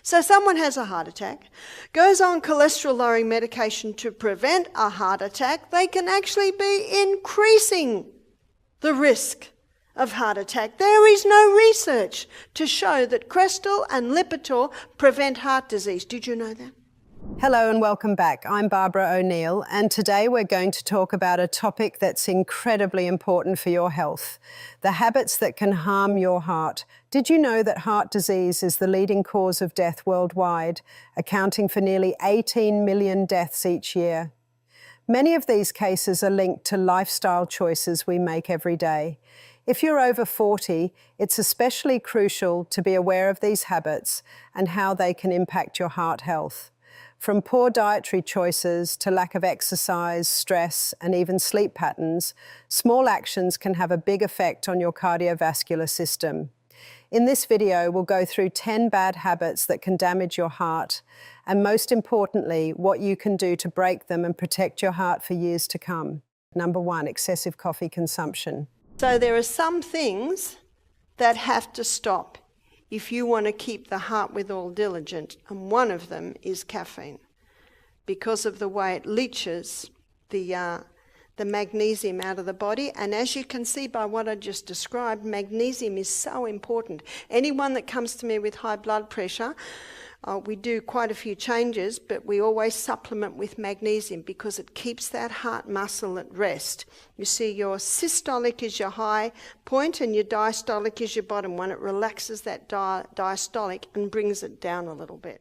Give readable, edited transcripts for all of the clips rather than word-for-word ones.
So someone has a heart attack, goes on cholesterol-lowering medication to prevent a heart attack, they can actually be increasing the risk of heart attack. There is no research to show that Crestor and Lipitor prevent heart disease. Did you know that? Hello and welcome back. I'm Barbara O'Neill, and today we're going to talk about a topic that's incredibly important for your health: the habits that can harm your heart. Did you know that heart disease is the leading cause of death worldwide, accounting for nearly 18 million deaths each year? Many of these cases are linked to lifestyle choices we make every day. If you're over 40, it's especially crucial to be aware of these habits and how they can impact your heart health. From poor dietary choices to lack of exercise, stress, and even sleep patterns, small actions can have a big effect on your cardiovascular system. In this video, we'll go through 10 bad habits that can damage your heart, and most importantly, what you can do to break them and protect your heart for years to come. Number 1, excessive coffee consumption. So there are some things that have to stop if you want to keep the heart withal diligent, and one of them is caffeine, because of the way it leaches the magnesium out of the body. And as you can see by what I just described, magnesium is so important. Anyone that comes to me with high blood pressure, we do quite a few changes, but we always supplement with magnesium because it keeps that heart muscle at rest. You see, your systolic is your high point and your diastolic is your bottom one. It relaxes that diastolic and brings it down a little bit.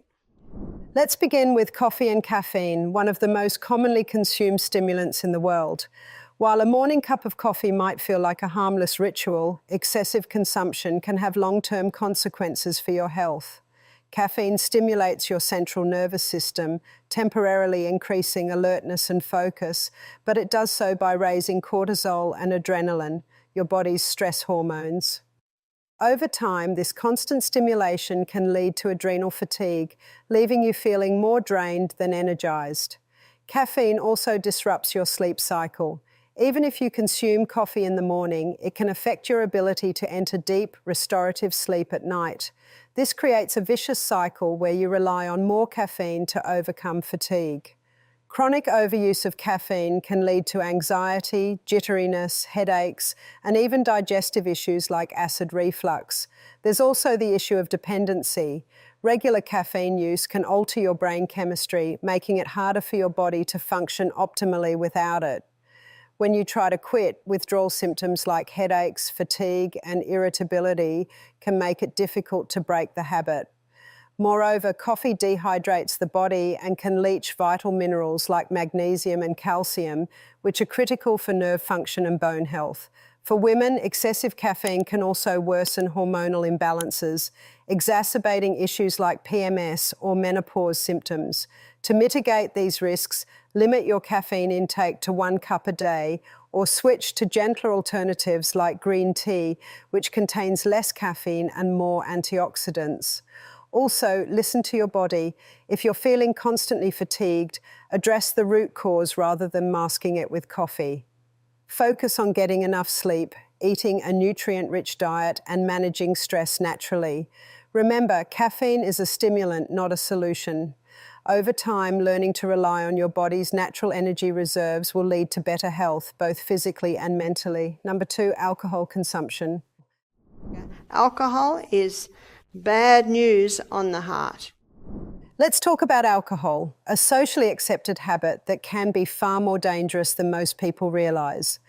Let's begin with coffee and caffeine, one of the most commonly consumed stimulants in the world. While a morning cup of coffee might feel like a harmless ritual, excessive consumption can have long-term consequences for your health. Caffeine stimulates your central nervous system, temporarily increasing alertness and focus, but it does so by raising cortisol and adrenaline, your body's stress hormones. Over time, this constant stimulation can lead to adrenal fatigue, leaving you feeling more drained than energized. Caffeine also disrupts your sleep cycle. Even if you consume coffee in the morning, it can affect your ability to enter deep, restorative sleep at night. This creates a vicious cycle where you rely on more caffeine to overcome fatigue. Chronic overuse of caffeine can lead to anxiety, jitteriness, headaches, and even digestive issues like acid reflux. There's also the issue of dependency. Regular caffeine use can alter your brain chemistry, making it harder for your body to function optimally without it. When you try to quit, withdrawal symptoms like headaches, fatigue, and irritability can make it difficult to break the habit. Moreover, coffee dehydrates the body and can leach vital minerals like magnesium and calcium, which are critical for nerve function and bone health. For women, excessive caffeine can also worsen hormonal imbalances, exacerbating issues like PMS or menopause symptoms. To mitigate these risks, limit your caffeine intake to 1 cup a day, or switch to gentler alternatives like green tea, which contains less caffeine and more antioxidants. Also, listen to your body. If you're feeling constantly fatigued, address the root cause rather than masking it with coffee. Focus on getting enough sleep, eating a nutrient-rich diet, and managing stress naturally. Remember, caffeine is a stimulant, not a solution. Over time, learning to rely on your body's natural energy reserves will lead to better health, both physically and mentally. Number 2, alcohol consumption. Alcohol is bad news on the heart. Let's talk about alcohol, a socially accepted habit that can be far more dangerous than most people realize.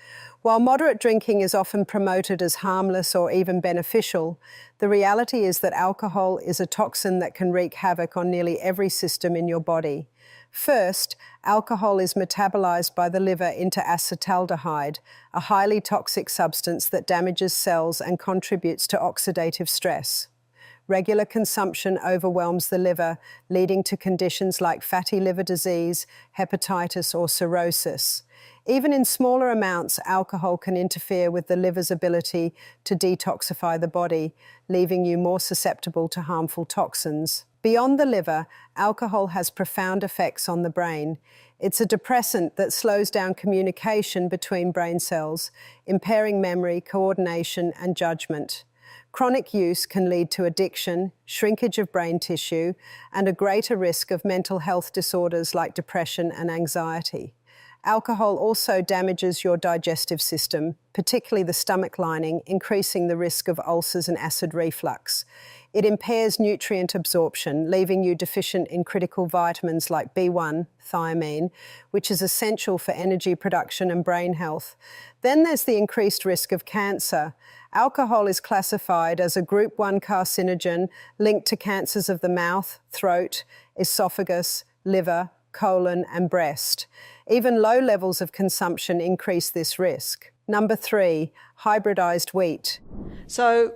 While moderate drinking is often promoted as harmless or even beneficial, the reality is that alcohol is a toxin that can wreak havoc on nearly every system in your body. First, alcohol is metabolized by the liver into acetaldehyde, a highly toxic substance that damages cells and contributes to oxidative stress. Regular consumption overwhelms the liver, leading to conditions like fatty liver disease, hepatitis, or cirrhosis. Even in smaller amounts, alcohol can interfere with the liver's ability to detoxify the body, leaving you more susceptible to harmful toxins. Beyond the liver, alcohol has profound effects on the brain. It's a depressant that slows down communication between brain cells, impairing memory, coordination, and judgment. Chronic use can lead to addiction, shrinkage of brain tissue, and a greater risk of mental health disorders like depression and anxiety. Alcohol also damages your digestive system, particularly the stomach lining, increasing the risk of ulcers and acid reflux. It impairs nutrient absorption, leaving you deficient in critical vitamins like B1, thiamine, which is essential for energy production and brain health. Then there's the increased risk of cancer. Alcohol is classified as a Group 1 carcinogen linked to cancers of the mouth, throat, esophagus, liver, colon, and breast. Even low levels of consumption increase this risk. Number 3, hybridized wheat. So,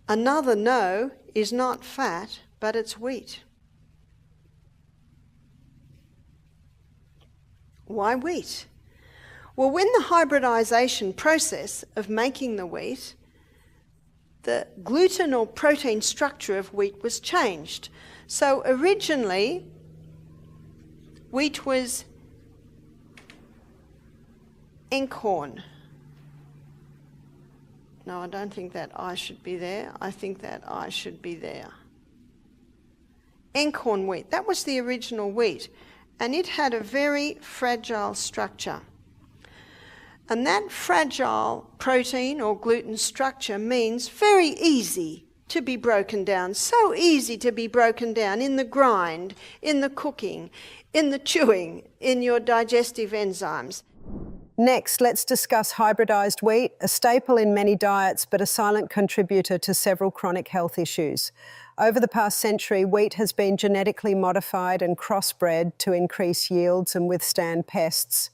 another no is not fat, but it's wheat. Why wheat? Well, when the hybridization process of making the wheat, the gluten or protein structure of wheat was changed. So originally, wheat was inkhorn. No, I don't think that I should be there. I think that I should be there. Inkhorn wheat, that was the original wheat, and it had a very fragile structure. And that fragile protein or gluten structure means very easy to be broken down, so easy to be broken down in the grind, in the cooking, in the chewing, in your digestive enzymes. Next, let's discuss hybridized wheat, a staple in many diets but a silent contributor to several chronic health issues. Over the past century, wheat has been genetically modified and crossbred to increase yields and withstand pests.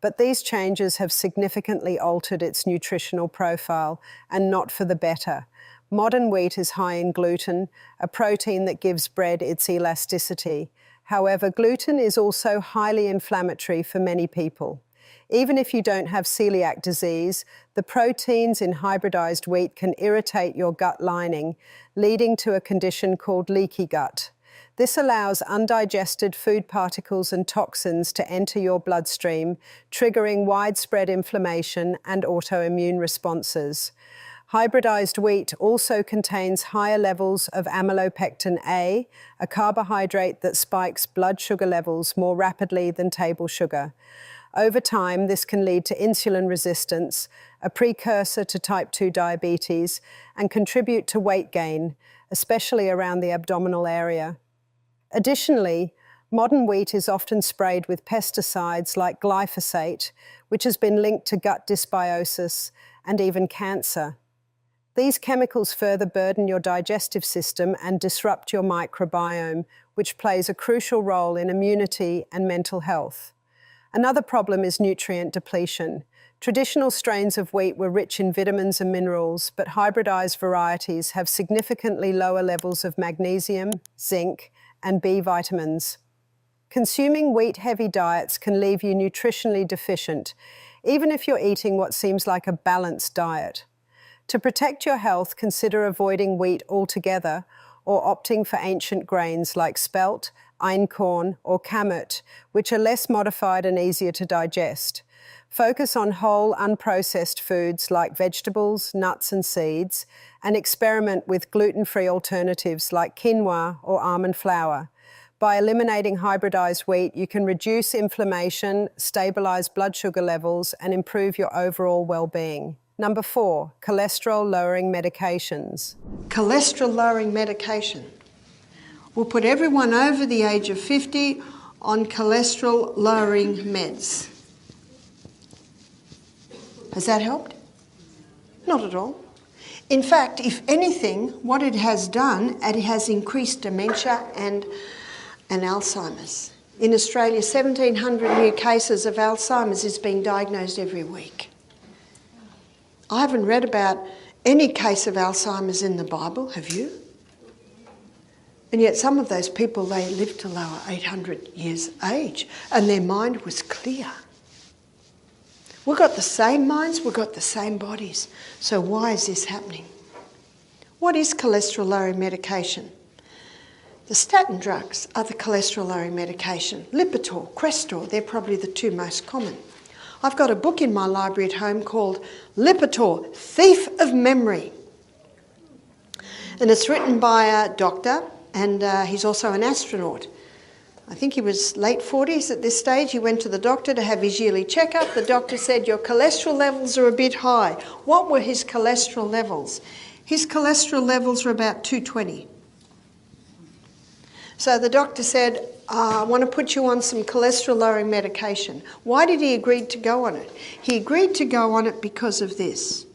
But these changes have significantly altered its nutritional profile, and not for the better. Modern wheat is high in gluten, a protein that gives bread its elasticity. However, gluten is also highly inflammatory for many people. Even if you don't have celiac disease, the proteins in hybridized wheat can irritate your gut lining, leading to a condition called leaky gut. This allows undigested food particles and toxins to enter your bloodstream, triggering widespread inflammation and autoimmune responses. Hybridized wheat also contains higher levels of amylopectin A, a carbohydrate that spikes blood sugar levels more rapidly than table sugar. Over time, this can lead to insulin resistance, a precursor to type 2 diabetes, and contribute to weight gain, especially around the abdominal area. Additionally, modern wheat is often sprayed with pesticides like glyphosate, which has been linked to gut dysbiosis and even cancer. These chemicals further burden your digestive system and disrupt your microbiome, which plays a crucial role in immunity and mental health. Another problem is nutrient depletion. Traditional strains of wheat were rich in vitamins and minerals, but hybridized varieties have significantly lower levels of magnesium, zinc, and B vitamins. Consuming wheat-heavy diets can leave you nutritionally deficient, even if you're eating what seems like a balanced diet. To protect your health, consider avoiding wheat altogether or opting for ancient grains like spelt, einkorn, or kamut, which are less modified and easier to digest. Focus on whole, unprocessed foods like vegetables, nuts, and seeds, and experiment with gluten-free alternatives like quinoa or almond flour. By eliminating hybridized wheat, you can reduce inflammation, stabilize blood sugar levels, and improve your overall well-being. Number 4, cholesterol-lowering medications. Cholesterol-lowering medication. We'll put everyone over the age of 50 on cholesterol-lowering meds. Has that helped? Not at all. In fact, if anything, what it has done, it has increased dementia and Alzheimer's. In Australia, 1,700 new cases of Alzheimer's is being diagnosed every week. I haven't read about any case of Alzheimer's in the Bible, have you? And yet some of those people, they lived to lower 800 years age, and their mind was clear. We've got the same minds, we've got the same bodies. So why is this happening? What is cholesterol-lowering medication? The statin drugs are the cholesterol-lowering medication. Lipitor, Crestor, they're probably the two most common. I've got a book in my library at home called Lipitor, Thief of Memory. And it's written by a doctor, and he's also an astronaut. I think he was late 40s at this stage. He went to the doctor to have his yearly checkup. The doctor said, your cholesterol levels are a bit high. What were his cholesterol levels? His cholesterol levels were about 220. So the doctor said, I want to put you on some cholesterol-lowering medication. Why did he agree to go on it? He agreed to go on it because of this.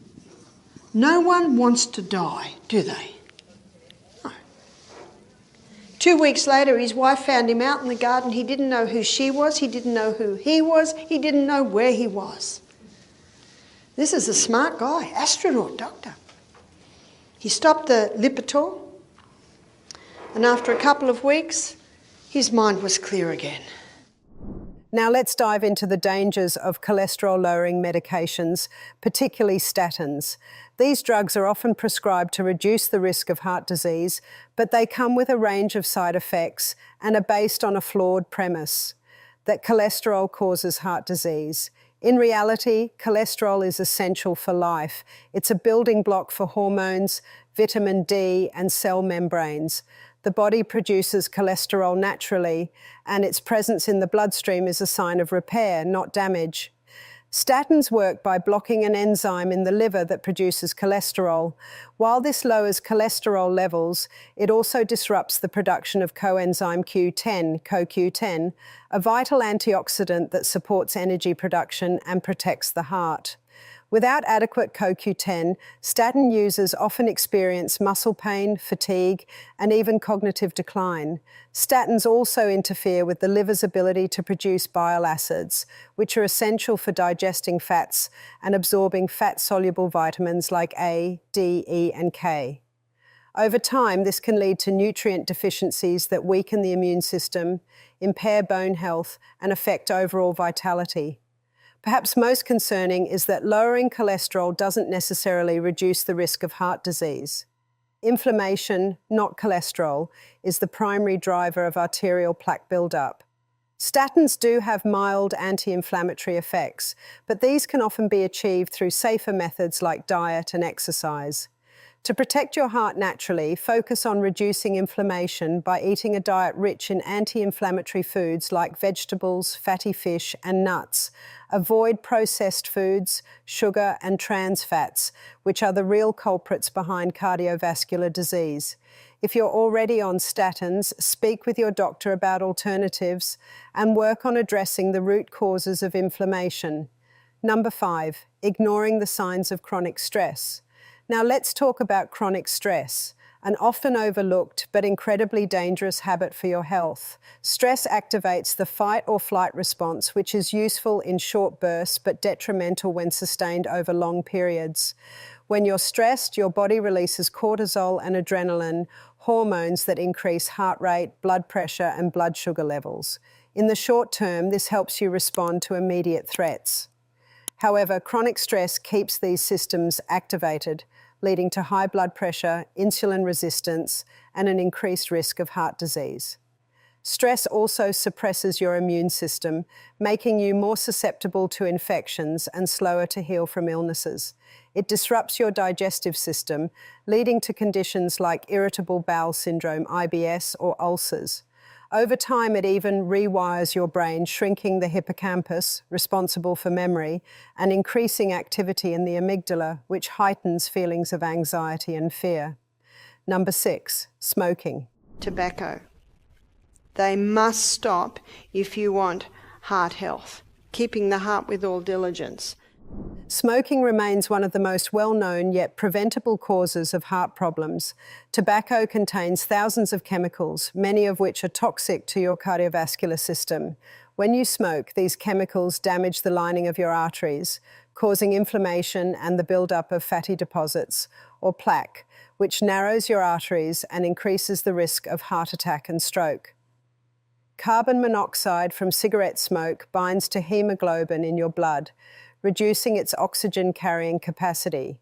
No one wants to die, do they? 2 weeks later, his wife found him out in the garden. He didn't know who she was. He didn't know who he was. He didn't know where he was. This is a smart guy, astronaut, doctor. He stopped the Lipitor, and after a couple of weeks, his mind was clear again. Now let's dive into the dangers of cholesterol-lowering medications, particularly statins. These drugs are often prescribed to reduce the risk of heart disease, but they come with a range of side effects and are based on a flawed premise that cholesterol causes heart disease. In reality, cholesterol is essential for life. It's a building block for hormones, vitamin D, and cell membranes. The body produces cholesterol naturally, and its presence in the bloodstream is a sign of repair, not damage. Statins work by blocking an enzyme in the liver that produces cholesterol. While this lowers cholesterol levels, it also disrupts the production of coenzyme Q10, CoQ10, a vital antioxidant that supports energy production and protects the heart. Without adequate CoQ10, statin users often experience muscle pain, fatigue, and even cognitive decline. Statins also interfere with the liver's ability to produce bile acids, which are essential for digesting fats and absorbing fat-soluble vitamins like A, D, E, and K. Over time, this can lead to nutrient deficiencies that weaken the immune system, impair bone health, and affect overall vitality. Perhaps most concerning is that lowering cholesterol doesn't necessarily reduce the risk of heart disease. Inflammation, not cholesterol, is the primary driver of arterial plaque buildup. Statins do have mild anti-inflammatory effects, but these can often be achieved through safer methods like diet and exercise. To protect your heart naturally, focus on reducing inflammation by eating a diet rich in anti-inflammatory foods like vegetables, fatty fish, and nuts. Avoid processed foods, sugar, and trans fats, which are the real culprits behind cardiovascular disease. If you're already on statins, speak with your doctor about alternatives and work on addressing the root causes of inflammation. Number 5, ignoring the signs of chronic stress. Now let's talk about chronic stress, an often overlooked but incredibly dangerous habit for your health. Stress activates the fight or flight response, which is useful in short bursts but detrimental when sustained over long periods. When you're stressed, your body releases cortisol and adrenaline, hormones that increase heart rate, blood pressure, and blood sugar levels. In the short term, this helps you respond to immediate threats. However, chronic stress keeps these systems activated, leading to high blood pressure, insulin resistance, and an increased risk of heart disease. Stress also suppresses your immune system, making you more susceptible to infections and slower to heal from illnesses. It disrupts your digestive system, leading to conditions like irritable bowel syndrome, IBS, or ulcers. Over time, it even rewires your brain, shrinking the hippocampus, responsible for memory, and increasing activity in the amygdala, which heightens feelings of anxiety and fear. Number 6, smoking. Tobacco. They must stop if you want heart health, keeping the heart with all diligence. Smoking remains one of the most well-known yet preventable causes of heart problems. Tobacco contains thousands of chemicals, many of which are toxic to your cardiovascular system. When you smoke, these chemicals damage the lining of your arteries, causing inflammation and the buildup of fatty deposits, or plaque, which narrows your arteries and increases the risk of heart attack and stroke. Carbon monoxide from cigarette smoke binds to hemoglobin in your blood, reducing its oxygen-carrying capacity.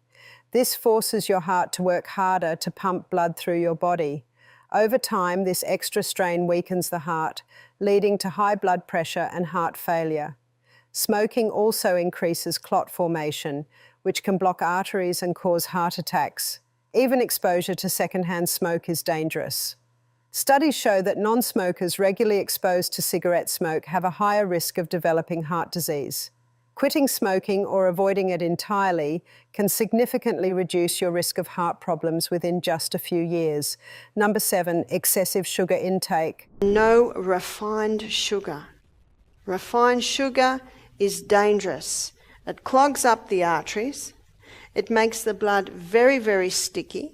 This forces your heart to work harder to pump blood through your body. Over time, this extra strain weakens the heart, leading to high blood pressure and heart failure. Smoking also increases clot formation, which can block arteries and cause heart attacks. Even exposure to secondhand smoke is dangerous. Studies show that non-smokers regularly exposed to cigarette smoke have a higher risk of developing heart disease. Quitting smoking or avoiding it entirely can significantly reduce your risk of heart problems within just a few years. Number 7, excessive sugar intake. No refined sugar. Refined sugar is dangerous. It clogs up the arteries. It makes the blood very, very sticky.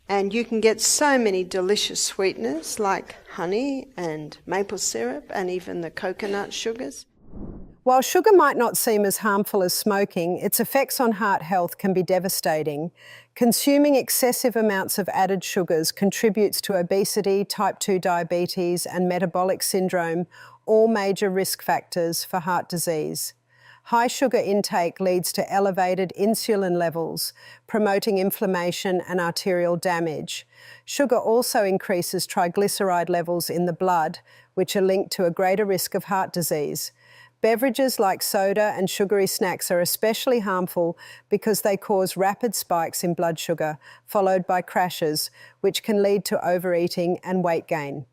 And you can get so many delicious sweeteners like honey and maple syrup and even the coconut sugars. While sugar might not seem as harmful as smoking, its effects on heart health can be devastating. Consuming excessive amounts of added sugars contributes to obesity, type 2 diabetes, and metabolic syndrome, all major risk factors for heart disease. High sugar intake leads to elevated insulin levels, promoting inflammation and arterial damage. Sugar also increases triglyceride levels in the blood, which are linked to a greater risk of heart disease. Beverages like soda and sugary snacks are especially harmful because they cause rapid spikes in blood sugar, followed by crashes, which can lead to overeating and weight gain.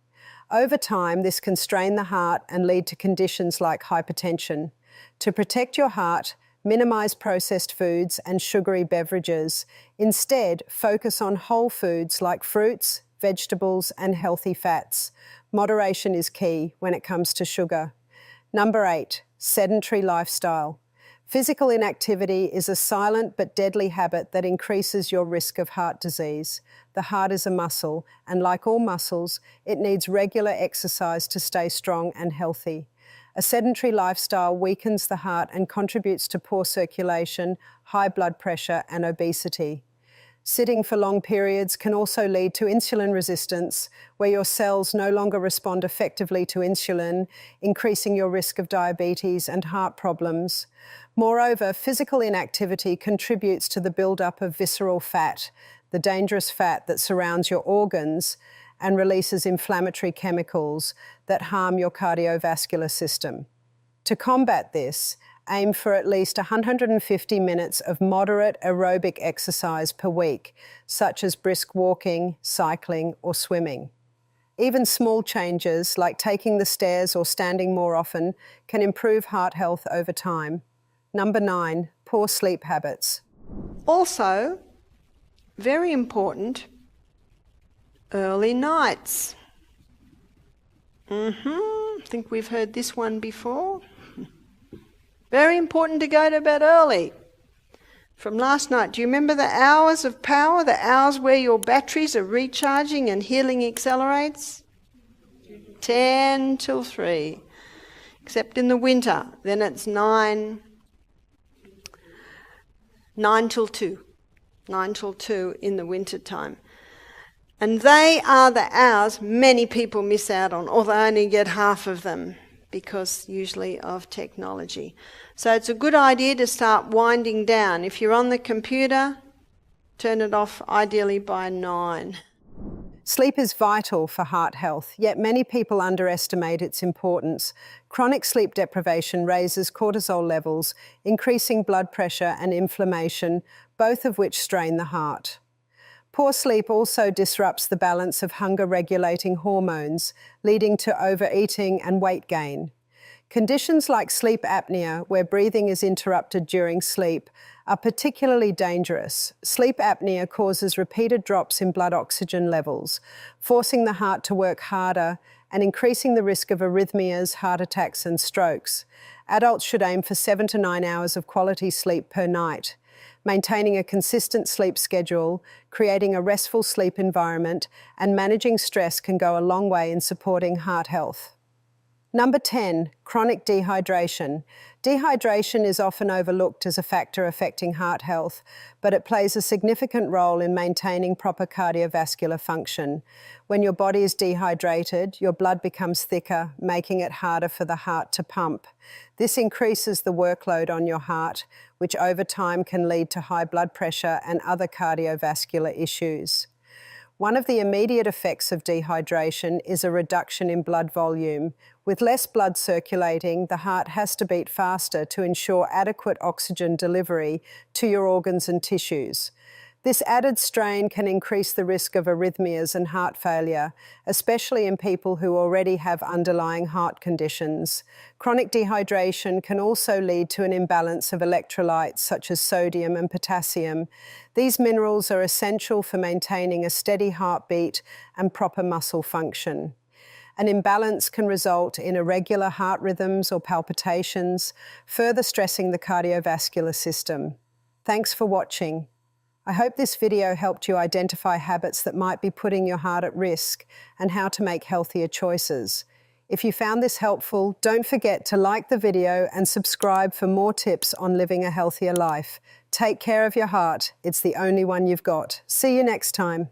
Over time, this can strain the heart and lead to conditions like hypertension. To protect your heart, minimize processed foods and sugary beverages. Instead, focus on whole foods like fruits, vegetables, and healthy fats. Moderation is key when it comes to sugar. Number 8, sedentary lifestyle. Physical inactivity is a silent but deadly habit that increases your risk of heart disease. The heart is a muscle, and like all muscles, it needs regular exercise to stay strong and healthy. A sedentary lifestyle weakens the heart and contributes to poor circulation, high blood pressure, and obesity. Sitting for long periods can also lead to insulin resistance, where your cells no longer respond effectively to insulin, increasing your risk of diabetes and heart problems. Moreover, physical inactivity contributes to the buildup of visceral fat, the dangerous fat that surrounds your organs and releases inflammatory chemicals that harm your cardiovascular system. To combat this, aim for at least 150 minutes of moderate aerobic exercise per week, such as brisk walking, cycling, or swimming. Even small changes, like taking the stairs or standing more often, can improve heart health over time. Number 9, poor sleep habits. Also, very important, early nights. I think we've heard this one before. Very important to go to bed early. From last night, do you remember the hours of power, the hours where your batteries are recharging and healing accelerates? 10 till 3, except in the winter. Then it's 9 till 2. 9 till 2 in the winter time. And they are the hours many people miss out on, or they only get half of them because usually of technology. So it's a good idea to start winding down. If you're on the computer, turn it off ideally by 9. Sleep is vital for heart health, yet many people underestimate its importance. Chronic sleep deprivation raises cortisol levels, increasing blood pressure and inflammation, both of which strain the heart. Poor sleep also disrupts the balance of hunger-regulating hormones, leading to overeating and weight gain. Conditions like sleep apnea, where breathing is interrupted during sleep, are particularly dangerous. Sleep apnea causes repeated drops in blood oxygen levels, forcing the heart to work harder and increasing the risk of arrhythmias, heart attacks, and strokes. Adults should aim for 7 to 9 hours of quality sleep per night. Maintaining a consistent sleep schedule, creating a restful sleep environment, and managing stress can go a long way in supporting heart health. Number 10, chronic dehydration. Dehydration is often overlooked as a factor affecting heart health, but it plays a significant role in maintaining proper cardiovascular function. When your body is dehydrated, your blood becomes thicker, making it harder for the heart to pump. This increases the workload on your heart, which over time can lead to high blood pressure and other cardiovascular issues. One of the immediate effects of dehydration is a reduction in blood volume. With less blood circulating, the heart has to beat faster to ensure adequate oxygen delivery to your organs and tissues. This added strain can increase the risk of arrhythmias and heart failure, especially in people who already have underlying heart conditions. Chronic dehydration can also lead to an imbalance of electrolytes such as sodium and potassium. These minerals are essential for maintaining a steady heartbeat and proper muscle function. An imbalance can result in irregular heart rhythms or palpitations, further stressing the cardiovascular system. Thanks for watching. I hope this video helped you identify habits that might be putting your heart at risk and how to make healthier choices. If you found this helpful, don't forget to like the video and subscribe for more tips on living a healthier life. Take care of your heart. It's the only one you've got. See you next time.